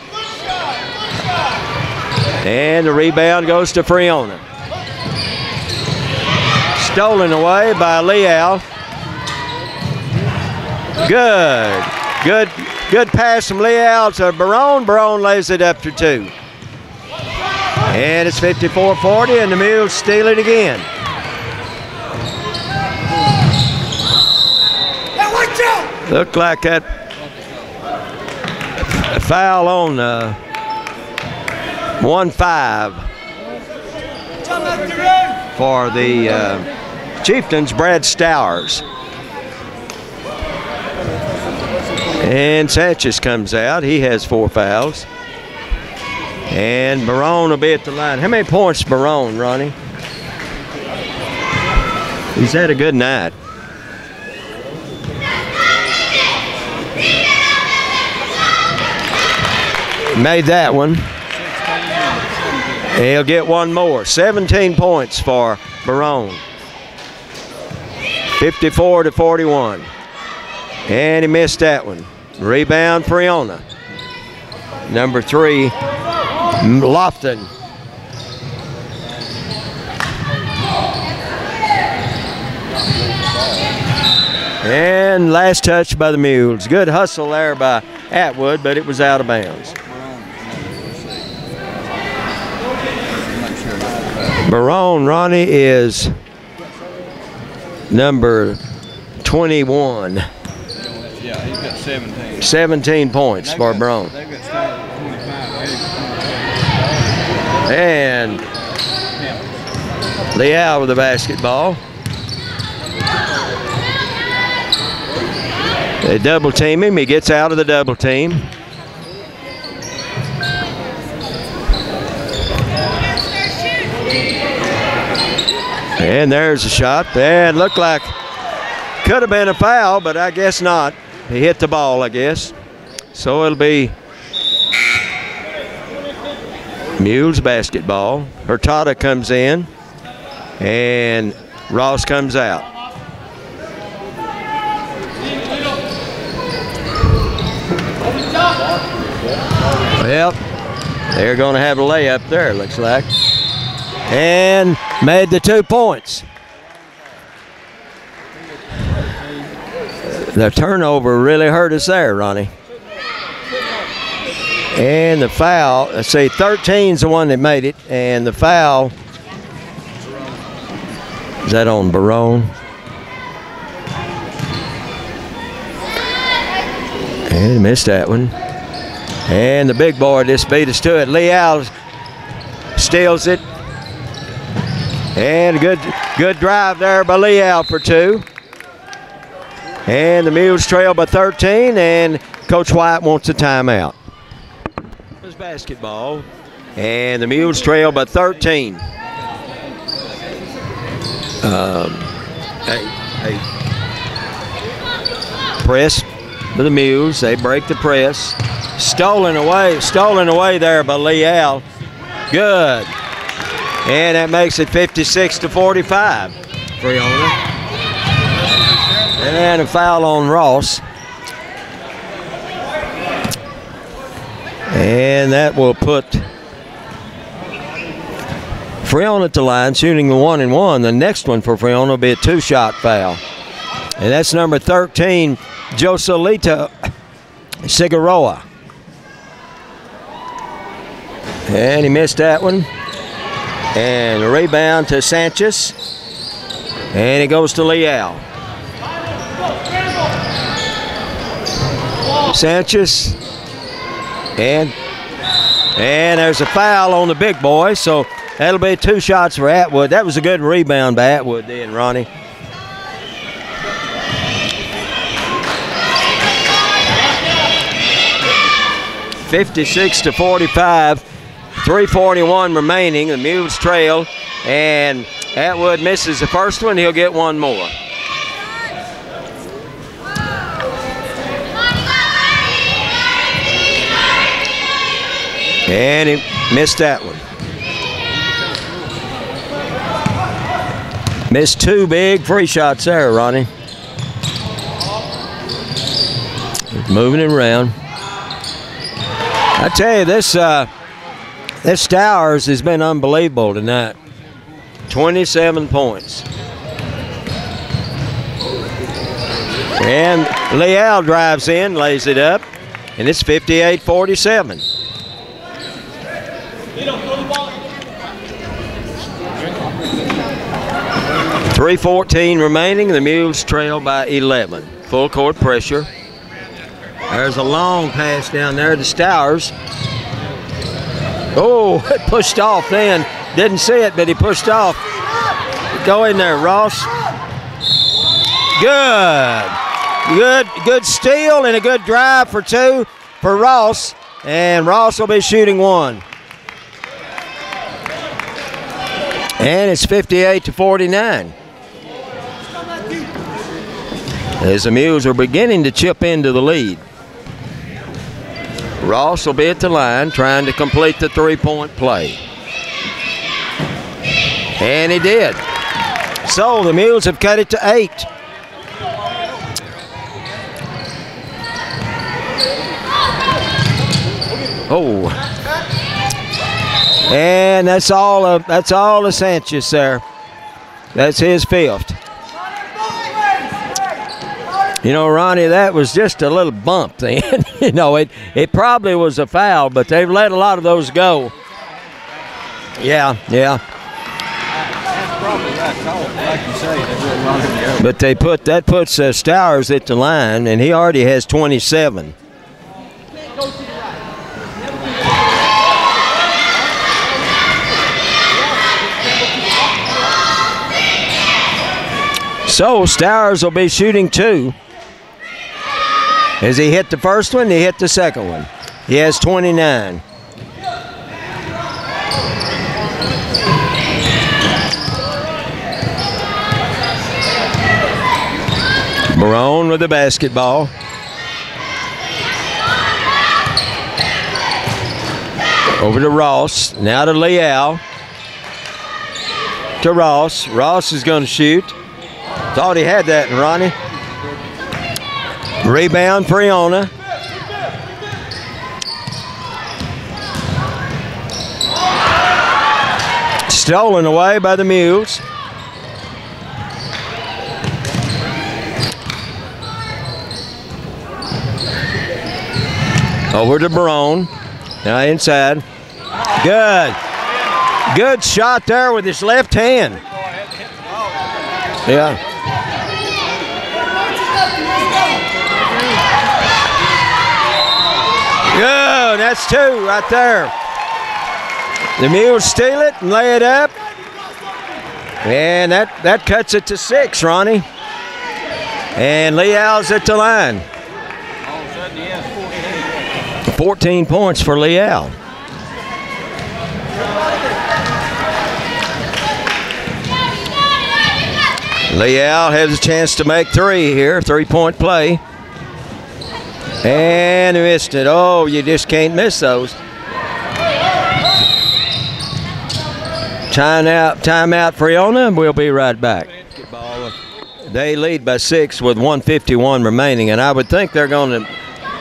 And the rebound goes to Friona. Stolen away by Leal. Good pass from Leal to Barone. Barone lays it up for two. And it's 54-40 and the Mules steal it again. Hey, watch out! Looked like that foul on 1-5 for the Chieftains, Brad Stowers. And Sanchez comes out. He has 4 fouls. And Barone will be at the line. How many points Barone, Ronnie? He's had a good night. Made that one. He'll get one more. 17 points for Barone. 54-41. And he missed that one. Rebound Friona. Number 3, Lofton. And last touch by the Mules. Good hustle there by Atwood, but it was out of bounds. Barone, Ronnie, is number 21. Yeah, he's got 17. 17 points for Barone. They've got started at 25. And Leal with the basketball. They double team him. He gets out of the double team. And there's a shot. And looked like could have been a foul, but I guess not. He hit the ball, I guess. So it'll be Mules basketball. Hurtado comes in, and Ross comes out. Well, they're going to have a layup there, looks like. And made the 2 points. The turnover really hurt us there, Ronnie. And the foul, let's see, 13's the one that made it, and the foul, is that on Barone? And he missed that one. And the big boy just beat us to it. Leal steals it. And a good drive there by Leal for 2. And the Mules trail by 13, and Coach White wants a timeout. It's basketball, and the Mules trail by 13. Press for the Mules. They break the press. Stolen away there by Leal. Good. And that makes it 56-45. Friona. And a foul on Ross. And that will put Friona at the line, shooting the 1-and-1. The next one for Friona will be a 2-shot foul. And that's number 13, Joselito Cigaroa. And he missed that one. And a rebound to Sanchez. And it goes to Leal. Sanchez. And there's a foul on the big boy, so that'll be 2 shots for Atwood. That was a good rebound by Atwood then, Ronnie. (56-45). 3:41 remaining. The Mules trail, and Atwood misses the first one. He'll get one more. And he missed that one. Missed 2 big free shots there, Ronnie. Moving it around. I tell you, this Stowers has been unbelievable tonight. 27 points. And Leal drives in, lays it up, and it's 58-47. 3:14 remaining. The Mules trail by 11. Full court pressure. There's a long pass down there to Stowers. Oh, it pushed off then. Didn't see it, but he pushed off. Go in there, Ross. Good steal and a good drive for 2 for Ross. And Ross will be shooting 1. And it's 58-49. As the Mules are beginning to chip into the lead. Ross will be at the line trying to complete the 3-point play. And he did. So the Mules have cut it to 8. Oh. And that's all of Sanchez there. That's his 5th. You know, Ronnie, that was just a little bump then. You know, it probably was a foul, but they've let a lot of those go. Yeah. But that puts Stowers at the line, and he already has 27. So Stowers will be shooting 2. As he hit the first one, he hit the second one. He has 29. Barone with the basketball. Over to Ross. Now to Leal. To Ross. Ross is going to shoot. Thought he had that, Ronnie. Rebound, Friona. Stolen away by the Mules. Over to Barone. Now inside. Good. Good shot there with his left hand. Yeah. Good. That's 2 right there. The Mules steal it and lay it up. And that cuts it to 6, Ronnie. And Leal's at the line. 14 points for Leal. Leal has a chance to make 3 here, 3-point play. And he missed it. Oh, you just can't miss those. Timeout, Friona. We'll be right back. They lead by 6 with 1:51 remaining, and I would think they're going to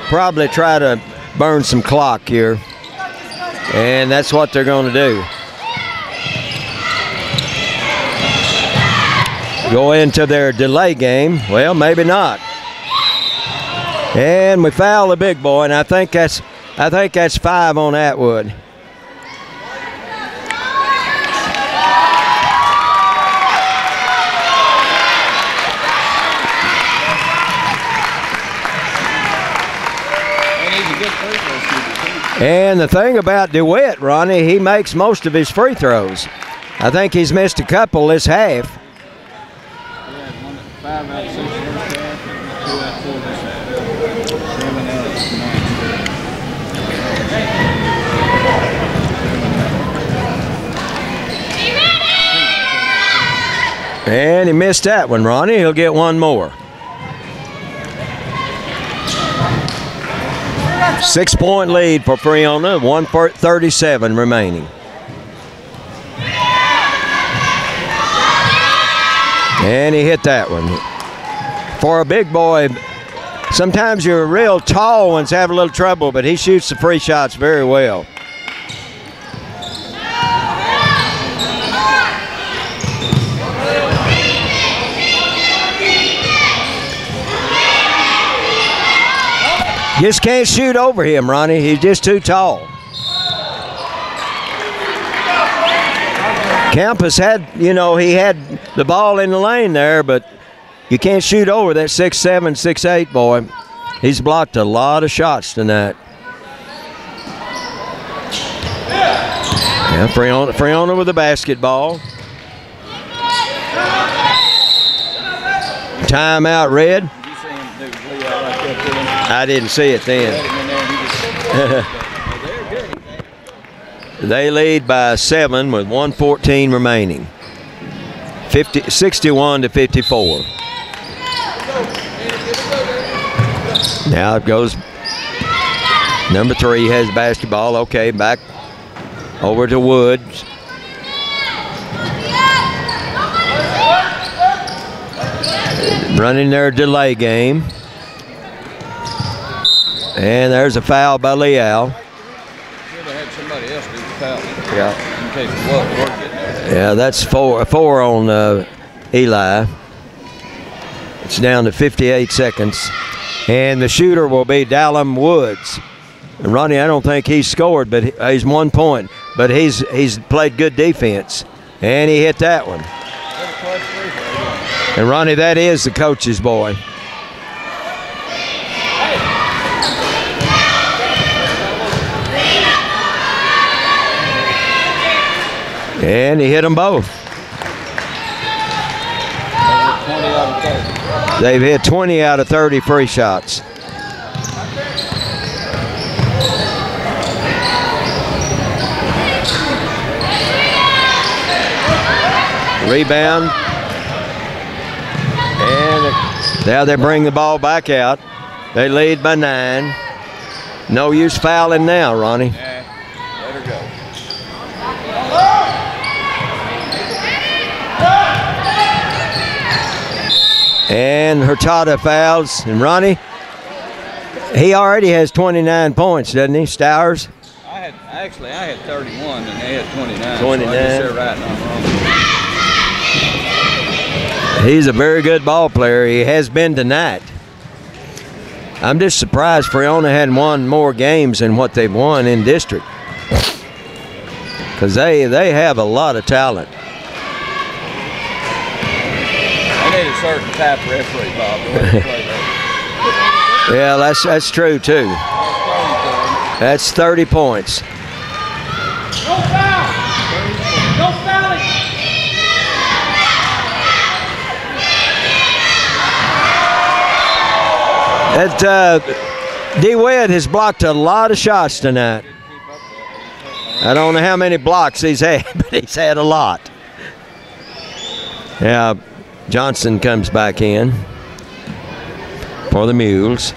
probably try to burn some clock here, and that's what they're going to do. Go into their delay game. Well, maybe not. And we foul the big boy, and I think that's 5 on Atwood. And the thing about DeWitt, Ronnie, he makes most of his free throws. I think he's missed a couple this half. And he missed that one, Ronnie. He'll get one more. 6-point lead for Friona, 1:37 remaining. And he hit that one. For a big boy, sometimes your real tall ones have a little trouble, but he shoots the free shots very well. Just can't shoot over him, Ronnie. He's just too tall. Campus had, he had the ball in the lane there, but you can't shoot over that 6'7", 6'8" boy. He's blocked a lot of shots tonight. Yeah, Friona with the basketball. Timeout, Red. I didn't see it then. They lead by 7 with 1:14 remaining. 61-54. Now it goes. Number 3 has basketball. Okay, back over to Woods. Running their delay game. And there's a foul by Leal. Should have had somebody else do the foul. Yeah. In case it wasn't working. Yeah, that's four on Eli. It's down to 58 seconds. And the shooter will be Dallum Woods. And Ronnie, I don't think he's scored, but he's 1 point. But he's played good defense. And he hit that one. And Ronnie, that is the coach's boy. And he hit them both. They've hit 20 out of 30 free shots. Rebound. And now they bring the ball back out. They lead by 9. No use fouling now, Ronnie. Yeah, let her go. And Hurtado fouls. And Ronnie, he already has 29 points, doesn't he, Stowers? I Actually, I had 31 and they had 29. 29. So I guess they're right and I'm wrong. He's a very good ball player. He has been tonight. I'm just surprised Friona hadn't won more games than what they've won in district, because they have a lot of talent. They need a certain type of referee, Bob. The way they play that. Yeah, that's true too. That's 30 points. No foul! No fouling! That DeWitt has blocked a lot of shots tonight. I don't know how many blocks he's had, but he's had a lot. Yeah, Johnson comes back in for the Mules.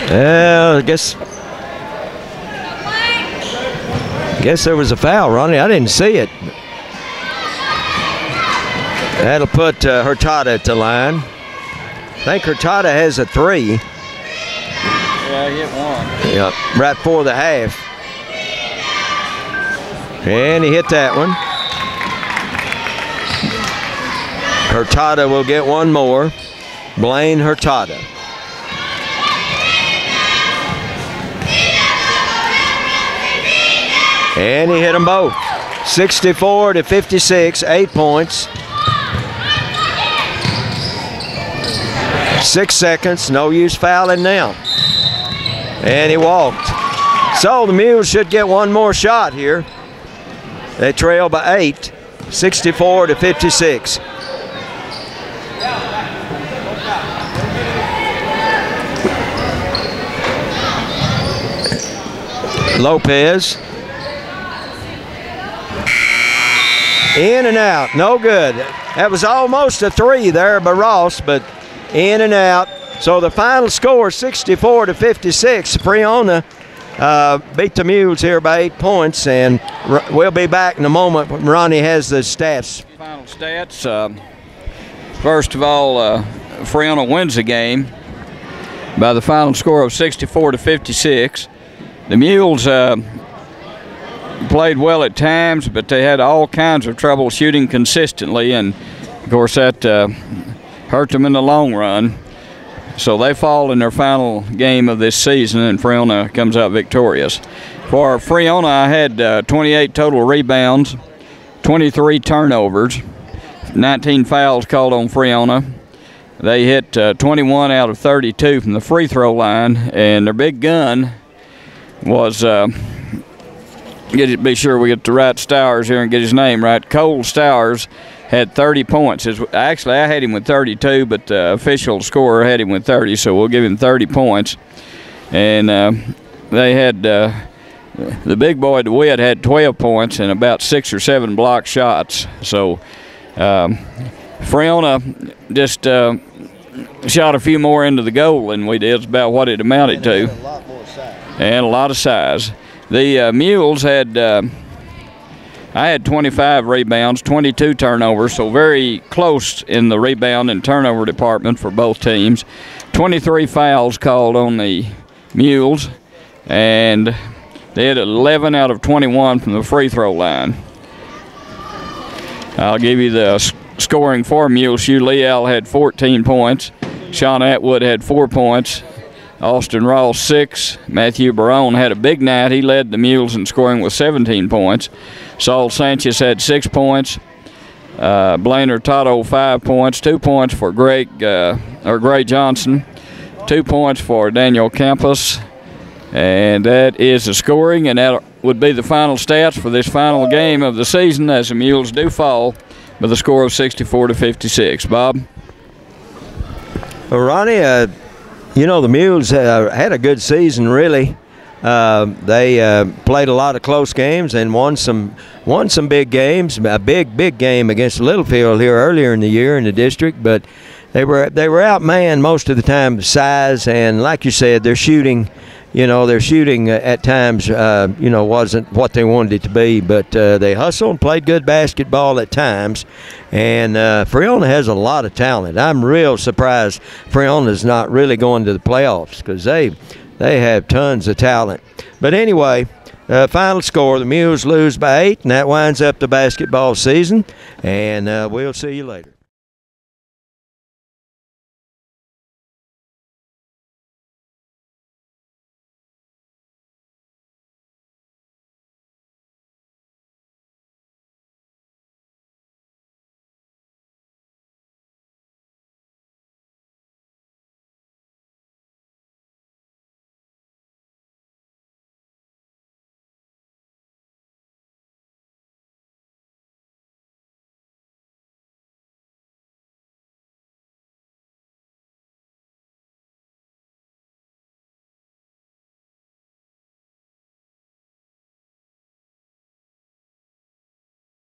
Well, I guess there was a foul, Ronnie. I didn't see it. That'll put Hurtado at the line. I think Hurtado has a 3. Yeah, he hit one. Yeah, right before the half. And he hit that one. Hurtado will get one more. Blaine Hurtado. And he hit them both. 64 to 56, 8 points. 6 seconds, no use fouling now. And he walked. So the Mules should get one more shot here. They trail by 8, 64 to 56. Lopez. In and out, no good. That was almost a 3 there by Ross, but in and out. So the final score, 64 to 56. Friona beat the Mules here by 8 points, and we'll be back in a moment when Ronnie has the stats. Final stats. First of all, Friona wins the game by the final score of 64 to 56. The Mules played well at times, but they had all kinds of trouble shooting consistently, and of course that hurt them in the long run. So they fall in their final game of this season, and Friona comes out victorious. For Friona, I had 28 total rebounds, 23 turnovers, 19 fouls called on Friona. They hit 21 out of 32 from the free throw line, and their big gun was be sure we get the right Stowers here and get his name right. Cole Stowers had 30 points. Actually, I had him with 32, but the official scorer had him with 30, so we'll give him 30 points. And they had the big boy DeWitt had 12 points and about 6 or 7 block shots. So Friona just shot a few more into the goal than we did. It's about what it amounted to. And a lot of size. The Mules had, I had 25 rebounds, 22 turnovers, so very close in the rebound and turnover department for both teams. 23 fouls called on the Mules, and they had 11 out of 21 from the free throw line. I'll give you the scoring for Muleshoe. Leal had 14 points. Sean Atwood had 4 points. Austin Ross 6. Matthew Barone had a big night. He led the Mules in scoring with 17 points. Saul Sanchez had 6 points. Blaine Hurtado 5 points. 2 points for Gray Johnson. 2 points for Daniel Campos. And that is the scoring, and that would be the final stats for this final game of the season, as the Mules do fall with a score of 64 to 56. Bob? Well, Ronnie, you know, the Mules had a good season, really. They played a lot of close games and won some big games. A big game against Littlefield here earlier in the year in the district, but they were outmanned most of the time, size, and like you said, their shooting you know, their shooting at times, you know, wasn't what they wanted it to be, but they hustled and played good basketball at times. And Friona has a lot of talent. I'm real surprised Friona's not really going to the playoffs because they have tons of talent. But anyway, final score, the Mules lose by 8, and that winds up the basketball season. And we'll see you later.